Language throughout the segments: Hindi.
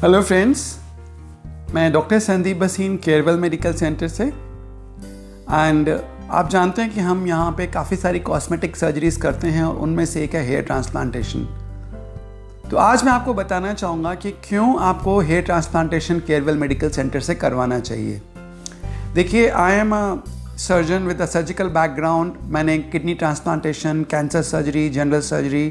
हेलो फ्रेंड्स, मैं doctor Sandeep Bhasin Kerwal medical centre से। एंड आप जानते हैं कि हम यहाँ पे काफ़ी सारी कॉस्मेटिक सर्जरीज करते हैं और उनमें से एक है हेयर ट्रांसप्लांटेशन। तो आज मैं आपको बताना चाहूँगा कि क्यों आपको hair transplantation Kerwal medical centre से करवाना चाहिए। देखिए, I am a surgeon with a surgical background. मैंने kidney transplantation, cancer surgery, general surgery,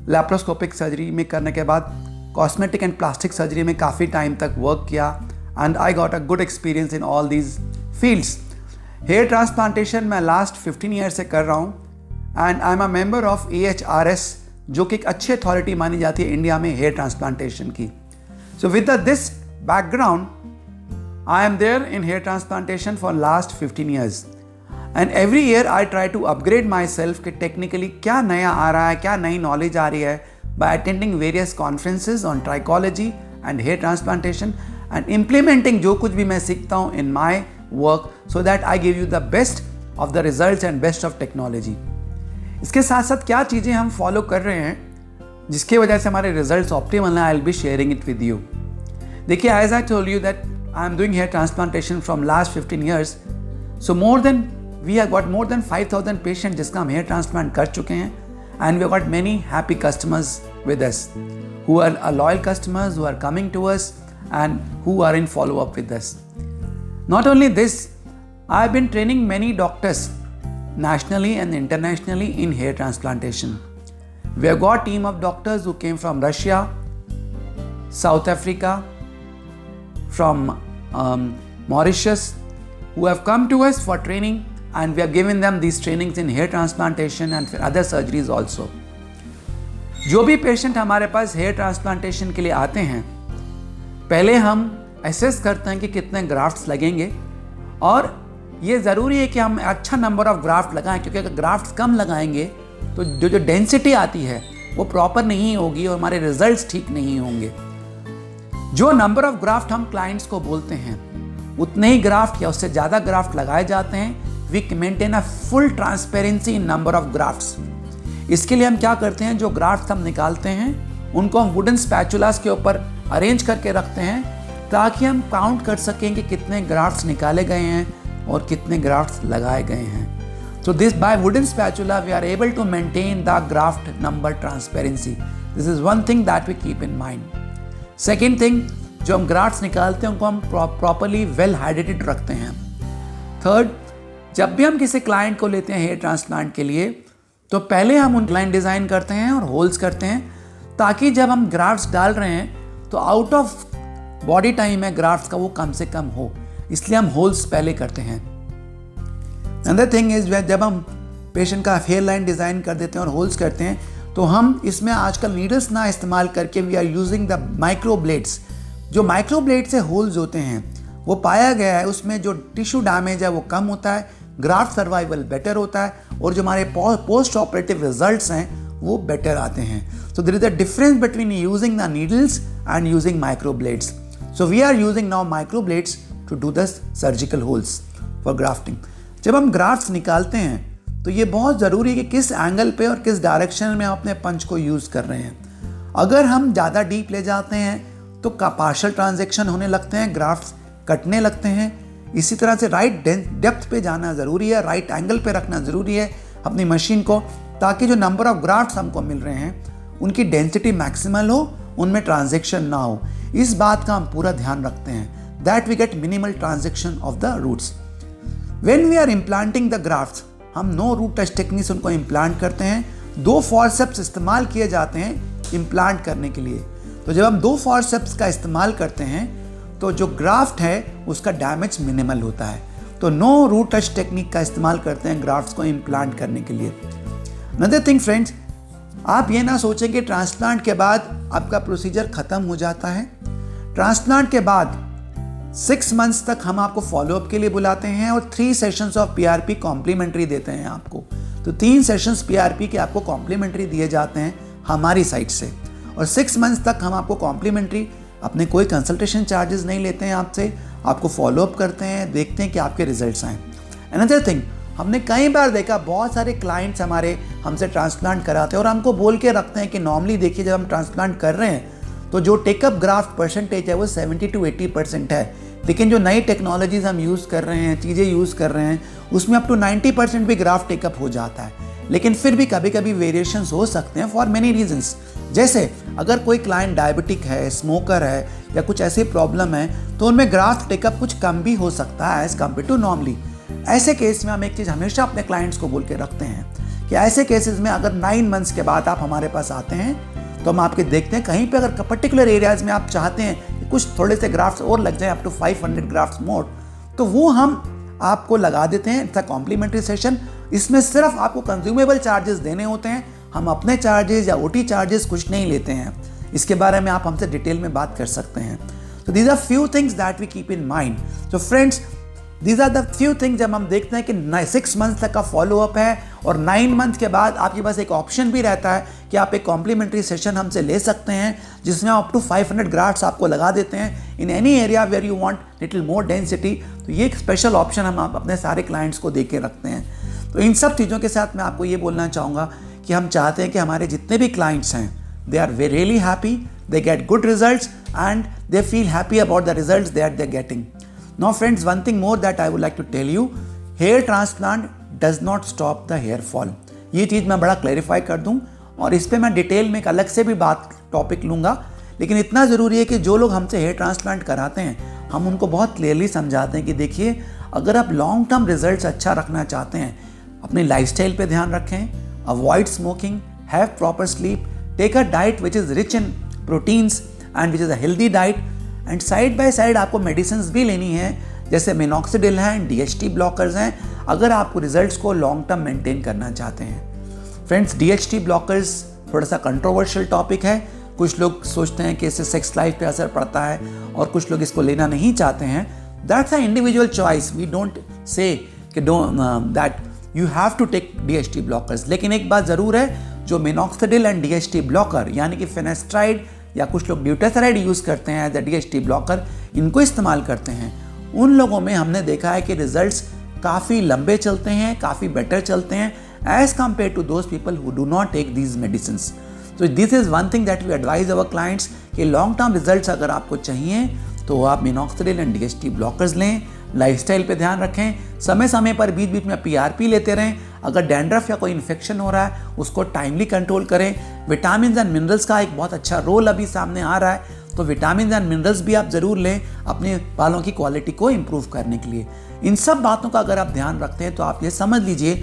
laparoscopic surgery में करने के बाद कॉस्मेटिक एंड प्लास्टिक सर्जरी में काफ़ी टाइम तक वर्क किया and I got a good experience in all these fields. Hair transplantation मैं लास्ट 15 ईयर से कर रहा हूँ and I am a member of AHRS, जो कि एक अच्छी अथॉरिटी मानी जाती है इंडिया में हेयर ट्रांसप्लांटेशन की। So with this background I am there in hair transplantation for last 15 years and every year I try to upgrade myself कि टेक्निकली क्या नया आ रहा है, क्या नई नॉलेज आ रही है, by attending various conferences on trichology and hair transplantation and implementing जो कुछ भी मैं सीखता हूँ in my work so that I give you the best of the results and best of technology। इसके साथ साथ क्या चीज़ें हम फॉलो कर रहे हैं जिसकी वजह से हमारे रिजल्ट्स ऑप्टिमल हैं, I'll be sharing it with you। देखिए, as I told you that I am doing hair transplantation from last 15 years, so we have got more than 5,000 patients जिसका हम hair transplant कर चुके हैं and we have got many happy customers with us who are loyal customers who are coming to us and who are in follow up with us. Not only this, I have been training many doctors nationally and internationally in hair transplantation. We have got team of doctors who came from Russia, South Africa, from Mauritius, who have come to us for training and we have given them these trainings in hair transplantation and other surgeries also. जो भी पेशेंट हमारे पास हेयर ट्रांसप्लांटेशन के लिए आते हैं, पहले हम असेस करते हैं कि कितने ग्राफ्ट्स लगेंगे और ये ज़रूरी है कि हम अच्छा नंबर ऑफ ग्राफ्ट लगाएं, क्योंकि अगर ग्राफ्ट्स कम लगाएंगे तो जो डेंसिटी आती है वो प्रॉपर नहीं होगी और हमारे रिजल्ट्स ठीक नहीं होंगे। जो नंबर ऑफ ग्राफ्ट हम क्लाइंट्स को बोलते हैं उतने ही ग्राफ्ट या उससे ज़्यादा ग्राफ्ट लगाए जाते हैं। We maintain a full transparency in number of grafts. इसके लिए हम क्या करते हैं, जो ग्राफ्ट्स हम निकालते हैं उनको हम वुडन स्पैचुलास के ऊपर अरेंज करके रखते हैं ताकि हम काउंट कर सकें कि कितने ग्राफ्ट्स निकाले गए हैं और कितने ग्राफ्ट्स लगाए गए हैं। So this by wooden spatula we are able to maintain the graft number transparency. This is one thing that we keep in mind. Second thing, जो हम ग्राफ्ट्स निकालते हैं उनको हम प्रॉपरली वेल हाइड्रेटेड रखते हैं। थर्ड, जब भी हम किसी क्लाइंट को लेते हैं हेयर ट्रांसप्लांट के लिए तो पहले हम उन लाइन डिज़ाइन करते हैं और होल्स करते हैं ताकि जब हम ग्राफ्ट्स डाल रहे हैं तो आउट ऑफ बॉडी टाइम है ग्राफ्ट्स का वो कम से कम हो, इसलिए हम होल्स पहले करते हैं। अनदर थिंग इज जब हम पेशेंट का हेयर लाइन डिज़ाइन कर देते हैं और होल्स करते हैं तो हम इसमें आजकल नीडल्स ना इस्तेमाल करके we are using the micro blades. जो माइक्रो ब्लेड से होल्स होते हैं वो पाया गया है उसमें जो टिश्यू डैमेज है वो कम होता है, ग्राफ्ट सर्वाइवल बेटर होता है और जो हमारे पोस्ट ऑपरेटिव रिजल्ट्स हैं वो बेटर आते हैं। So there is a difference between using the needles and using micro blades. So we are using now micro blades to do the surgical holes for grafting. जब हम ग्राफ्ट्स निकालते हैं तो ये बहुत ज़रूरी है कि किस एंगल पे और किस डायरेक्शन में हम अपने पंच को यूज़ कर रहे हैं। अगर हम ज़्यादा डीप ले जाते हैं तो पार्शियल ट्रांजेक्शन होने लगते हैं, ग्राफ्ट्स कटने लगते हैं। इसी तरह से राइट डेप्थ पे जाना ज़रूरी है, राइट एंगल पे रखना ज़रूरी है अपनी मशीन को ताकि जो नंबर ऑफ ग्राफ्ट्स हमको मिल रहे हैं उनकी डेंसिटी मैक्सिमल हो, उनमें ट्रांजेक्शन ना हो। इस बात का हम पूरा ध्यान रखते हैं that we get minimal transaction of the roots. When we are implanting the grafts, हम नो रूट टच टेक्निक से उनको इम्प्लांट करते हैं। 2 फॉरसेप्स इस्तेमाल किए जाते हैं इम्प्लांट करने के लिए। तो जब हम 2 फॉरसेप्स का इस्तेमाल करते हैं तो जो ग्राफ्ट है उसका डैमेज मिनिमल होता है। तो नो रूट टच टेक्निक का इस्तेमाल करते हैं ग्राफ्ट्स को इम्प्लांट करने के लिए। अनदर थिंग फ्रेंड्स, आप ये ना सोचें कि ट्रांसप्लांट के बाद आपका प्रोसीजर ख़त्म हो जाता है। ट्रांसप्लांट के बाद 6 मंथ्स तक हम आपको फॉलोअप के लिए बुलाते हैं और 3 सेशंस ऑफ PRP कॉम्प्लीमेंट्री देते हैं आपको। तो 3 सेशंस PRP के आपको कॉम्प्लीमेंट्री दिए जाते हैं हमारी साइड से और 6 मंथ्स तक हम आपको कॉम्प्लीमेंट्री, अपने कोई कंसल्टेशन चार्जेस नहीं लेते हैं आपसे, आपको फॉलोअप करते हैं, देखते हैं कि आपके रिजल्ट्स आएँ। अनदर थिंग, हमने कई बार देखा बहुत सारे क्लाइंट्स हमारे हमसे ट्रांसप्लांट कराते हैं और हमको बोल के रखते हैं कि नॉर्मली देखिए जब हम ट्रांसप्लांट कर रहे हैं तो जो टेकअप ग्राफ्ट परसेंटेज है वो 70 to 80% है। लेकिन जो नई टेक्नोलॉजीज हम यूज़ कर रहे हैं, चीज़ें यूज़ कर रहे हैं, उसमें अप टू 90% भी ग्राफ्ट टेकअप हो जाता है। लेकिन फिर भी कभी कभी वेरिएशंस हो सकते हैं फॉर मेनी रीजंस। जैसे अगर कोई क्लाइंट डायबिटिक है, स्मोकर है या कुछ ऐसी प्रॉब्लम है तो उनमें ग्राफ्ट टेकअप कुछ कम भी हो सकता है एज कम्पेयर टू नॉर्मली। ऐसे केस में हम एक चीज़ हमेशा अपने क्लाइंट्स को बोल के रखते हैं कि ऐसे केसेस में अगर 9 मंथ्स के बाद आप हमारे पास आते हैं तो हम आपके देखते हैं कहीं पे अगर पर्टिकुलर एरियाज में आप चाहते हैं कि कुछ थोड़े से ग्राफ्ट्स और लग जाए अप टू 500 ग्राफ्ट्स मोर, तो वो हम आपको लगा देते हैं। It's a complimentary session. इसमें सिर्फ आपको कंज्यूमेबल चार्जेस देने होते हैं। हम अपने चार्जेस या ओटी चार्जेस कुछ नहीं लेते हैं। इसके बारे में आप हमसे डिटेल में बात कर सकते हैं। तो these are few things that we keep in mind. तो friends, these are the few things जब हम देखते हैं कि 6 मंथ तक का फॉलोअप है और 9 मंथ के बाद आपके पास एक ऑप्शन भी रहता है कि आप एक कॉम्प्लीमेंट्री सेशन हमसे ले सकते हैं जिसमें अप टू 500 ग्राफ्ट्स आपको लगा देते हैं in any area where you want little more density. तो ये एक स्पेशल ऑप्शन हम अपने सारे क्लाइंट्स को दे के रखते हैं। तो इन सब चीज़ों के साथ मैं आपको ये बोलना चाहूँगा कि हम चाहते हैं कि हमारे जितने भी क्लाइंट्स हैं they are really happy, they get good results and they feel happy about the results that they are getting. Now friends, one thing more that I would like to tell you, hair transplant does not stop the hair fall. ये चीज़ मैं बड़ा क्लैरिफाई कर दूं और इस पे मैं डिटेल में एक अलग से भी बात टॉपिक लूँगा। लेकिन इतना ज़रूरी है कि जो लोग हमसे हेयर ट्रांसप्लांट कराते हैं हम उनको बहुत क्लियरली समझाते हैं कि देखिए, अगर आप लॉन्ग टर्म रिजल्ट्स अच्छा रखना चाहते हैं, अपनी लाइफस्टाइल पे ध्यान रखें, avoid smoking, have proper sleep, take a diet which is rich in proteins and which is a healthy diet, and side by side आपको मेडिसिन भी लेनी है जैसे मिनॉक्सिडिल हैं, DHT ब्लॉकर्स हैं, अगर आपको रिजल्ट्स को लॉन्ग टर्म मेंटेन करना चाहते हैं। फ्रेंड्स, DHT ब्लॉकर्स थोड़ा सा कंट्रोवर्शियल टॉपिक है। कुछ लोग सोचते हैं कि इससे सेक्स लाइफ पे असर पड़ता है और कुछ लोग इसको लेना नहीं चाहते हैं। That's a individual choice. We don't say कि that you have to take DHT blockers. लेकिन एक बात ज़रूर है, जो मिनॉक्सिडिल एंड DHT ब्लॉकर यानी कि फिनेस्ट्राइड या कुछ लोग ड्यूटेसराइड यूज़ करते हैं एज अ DHT ब्लॉकर, इनको इस्तेमाल करते हैं, उन लोगों में हमने देखा है कि रिजल्ट्स काफ़ी लंबे चलते हैं, काफ़ी बेटर चलते हैं as compare to those people who do not take these medicines. तो this is one thing that we advise our clients कि लॉन्ग टर्म रिजल्ट्स अगर आपको चाहिए तो आप मिनॉक्सिडिल एंड DHT ब्लॉकर्स लें, लाइफस्टाइल पे ध्यान रखें, समय समय पर बीच बीच में PRP लेते रहें, अगर डैंड्रफ या कोई इन्फेक्शन हो रहा है उसको टाइमली कंट्रोल करें। विटामिन एंड मिनरल्स का एक बहुत अच्छा रोल अभी सामने आ रहा है, तो विटामिन एंड मिनरल्स भी आप ज़रूर लें अपने बालों की क्वालिटी को इम्प्रूव करने के लिए। इन सब बातों का अगर आप ध्यान रखते हैं तो आप ये समझ लीजिए,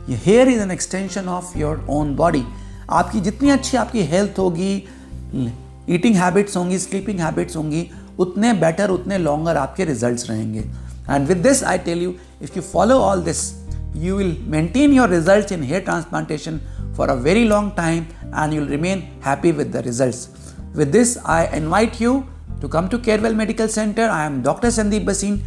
ये hair is an extension of your own body. आपकी जितनी अच्छी आपकी हेल्थ होगी, ईटिंग हैबिट्स होंगी, स्लीपिंग हैबिट्स होंगी, उतने बेटर, उतने लॉन्गर आपके रिजल्ट्स रहेंगे। And with this I tell you, if you follow all this, you will maintain your results in hair transplantation for a very long time and you will remain happy with the results. With this, I invite you to come to Carewell Medical Center. I am Dr. Sandeep Bhasin,